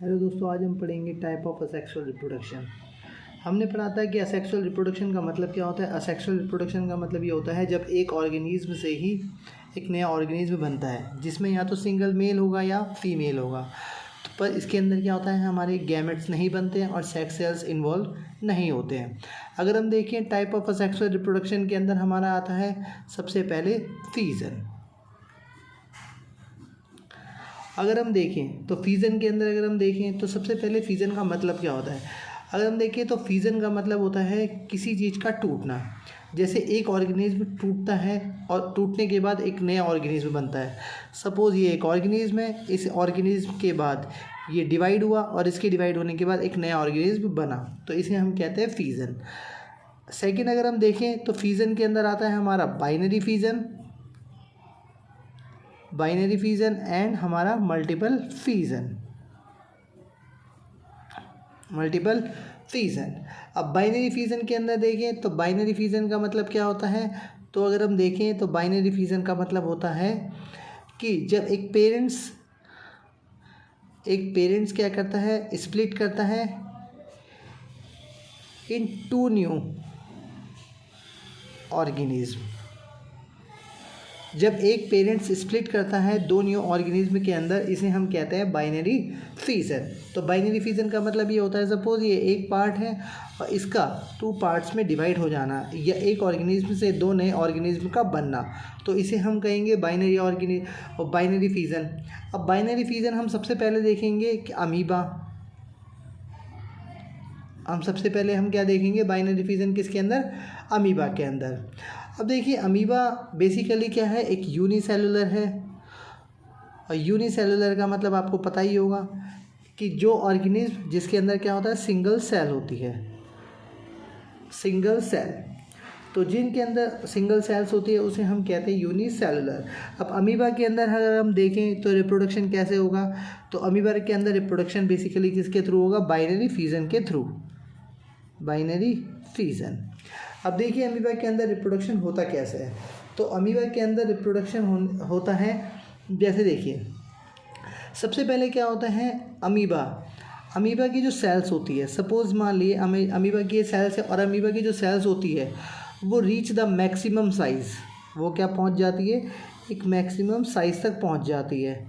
Hello दोस्तों, आज हम पढ़ेंगे टाइप ऑफ असेक्सुअल रिप्रोडक्शन। हमने पढ़ा था कि असेक्सुअल रिप्रोडक्शन का मतलब क्या होता है। असेक्सुअल रिप्रोडक्शन का मतलब ये होता है जब एक ऑर्गेनिज्म से ही एक नया ऑर्गेनिज्म बनता है, जिसमें या तो सिंगल मेल होगा या फीमेल होगा। तो पर इसके अंदर क्या होता है, हमारे गैमेट्स नहीं बनते हैं और सेक्स सेल्स इन्वॉल्व नहीं होते हैं। अगर हम देखें टाइप ऑफ असेक्सुअल रिप्रोडक्शन के अंदर हमारा आता है सबसे पहले फीजन। अगर हम देखें तो फीजन के अंदर अगर हम देखें तो सबसे पहले फीजन का मतलब क्या होता है। अगर हम देखें तो फीजन का मतलब होता है किसी चीज़ का टूटना। जैसे एक ऑर्गेनिज्म टूटता है और टूटने के बाद एक नया ऑर्गेनिज्म बनता है। सपोज़ ये एक ऑर्गेनिज्म है, इस ऑर्गेनिज्म के बाद ये डिवाइड हुआ और इसके डिवाइड होने के बाद एक नया ऑर्गेनिज्म बना, तो इसे हम कहते हैं फीजन। सेकेंड अगर हम देखें तो फीजन के अंदर आता है हमारा बाइनरी फीजन एंड हमारा मल्टीपल फीजन। अब बाइनरी फीजन के अंदर देखें तो बाइनरी फीजन का मतलब क्या होता है। तो अगर हम देखें तो बाइनरी फीजन का मतलब होता है कि जब एक पेरेंट्स क्या करता है, स्प्लिट करता है इन टू न्यू ऑर्गेनिज्म। जब एक पेरेंट्स स्प्लिट करता है दो न्यू ऑर्गेनिज्म के अंदर, इसे हम कहते हैं बाइनरी फीजन। तो बाइनरी फीजन का मतलब ये होता है, सपोज ये एक पार्ट है और इसका टू पार्ट्स में डिवाइड हो जाना, या एक ऑर्गेनिज्म से दो नए ऑर्गेनिज्म का बनना, तो इसे हम कहेंगे बाइनरी फीजन। अब बाइनरी फीजन हम सबसे पहले देखेंगे कि अमीबा। हम क्या देखेंगे, बाइनरी फीजन किसके अंदर, अमीबा के अंदर। अब देखिए अमीबा बेसिकली क्या है, एक यूनिसेलुलर है। और यूनिसेलुलर का मतलब आपको पता ही होगा कि जो ऑर्गेनिज्म जिसके अंदर क्या होता है, सिंगल सेल होती है, सिंगल सेल। तो जिनके अंदर सिंगल सेल्स होती है उसे हम कहते हैं यूनिसेलुलर। अब अमीबा के अंदर अगर हम देखें तो रिप्रोडक्शन कैसे होगा, तो अमीबा के अंदर रिप्रोडक्शन बेसिकली किसके थ्रू होगा, बाइनरी फीजन के थ्रू, बाइनरी फीजन। अब देखिए अमीबा के अंदर रिप्रोडक्शन होता कैसे है। तो अमीबा के अंदर रिप्रोडक्शन होता है, जैसे देखिए सबसे पहले क्या होता है, अमीबा की जो सेल्स होती है, सपोज मान लिए अमीबा की सेल्स है और अमीबा की जो सेल्स होती है वो रीच द मैक्सिमम साइज़। वो क्या पहुंच जाती है, एक मैक्सिमम साइज़ तक पहुंच जाती है,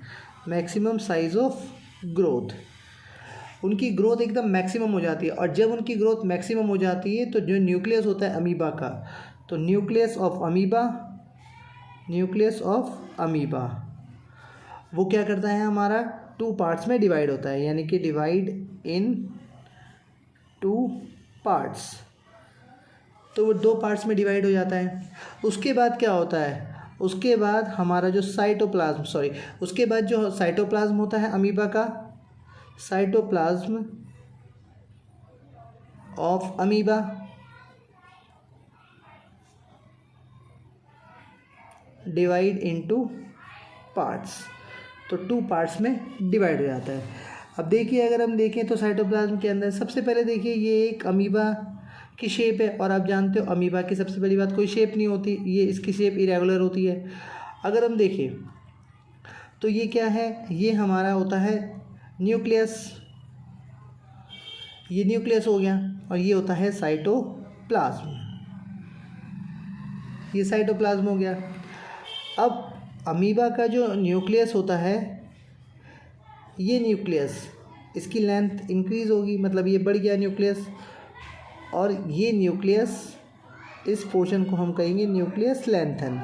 मैक्सिमम साइज़ ऑफ ग्रोथ। उनकी ग्रोथ एकदम मैक्सिमम हो जाती है। और जब उनकी ग्रोथ मैक्सिमम हो जाती है तो जो न्यूक्लियस होता है अमीबा का, तो न्यूक्लियस ऑफ अमीबा वो क्या करता है, हमारा टू पार्ट्स में डिवाइड होता है, यानी कि डिवाइड इन टू पार्ट्स। तो वो दो पार्ट्स में डिवाइड हो जाता है। उसके बाद क्या होता है, उसके बाद हमारा जो साइटोप्लाज्म होता है अमीबा का, cytoplasm of amoeba divide into parts, तो टू पार्ट्स में डिवाइड हो जाता है। अब देखिए अगर हम देखें तो साइटोप्लाज्म के अंदर सबसे पहले देखिए ये एक अमीबा की शेप है, और आप जानते हो अमीबा की सबसे पहली बात कोई शेप नहीं होती, ये इसकी शेप इरेगुलर होती है। अगर हम देखें तो ये क्या है, ये हमारा होता है न्यूक्लियस, ये न्यूक्लियस हो गया, और ये होता है साइटोप्लाज्म, ये साइटोप्लाज्म हो गया। अब अमीबा का जो न्यूक्लियस होता है, ये न्यूक्लियस इसकी लेंथ इंक्रीज़ होगी, मतलब ये बढ़ गया न्यूक्लियस, और ये न्यूक्लियस इस पोर्शन को हम कहेंगे न्यूक्लियस लेंथन।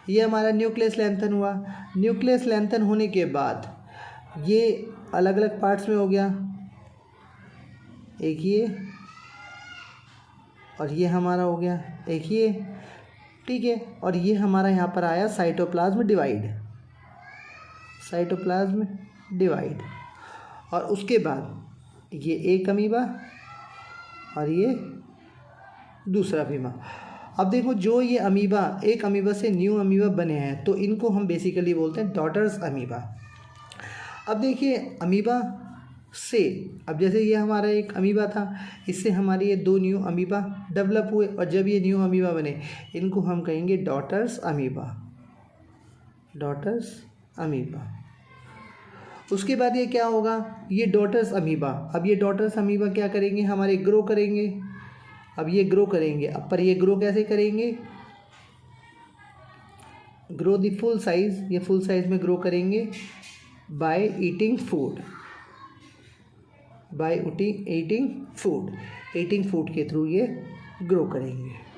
ये हमारा न्यूक्लियस लेंथन हुआ। न्यूक्लियस लेंथन होने के बाद ये अलग अलग पार्ट्स में हो गया, एक ये और ये हमारा हो गया, एक ये, ठीक है। और ये हमारा यहाँ पर आया साइटोप्लाज्म डिवाइड। और उसके बाद ये एक अमीबा और ये दूसरा अमीबा। अब देखो जो ये अमीबा, एक अमीबा से न्यू अमीबा बने हैं, तो इनको हम बेसिकली बोलते हैं डॉटर्स अमीबा। अब देखिए अमीबा से, अब जैसे ये हमारा एक अमीबा था, इससे हमारे ये दो न्यू अमीबा डेवलप हुए, और जब ये न्यू अमीबा बने इनको हम कहेंगे डॉटर्स अमीबा। उसके बाद ये क्या होगा, ये डॉटर्स अमीबा। अब ये डॉटर्स अमीबा क्या करेंगे, हमारे ग्रो करेंगे। अब ये ग्रो करेंगे, अब पर ये ग्रो कैसे करेंगे, ग्रो द फुल साइज, ये फुल साइज में ग्रो करेंगे by eating food, by eating food, eating food के थ्रू ये ग्रो करेंगे।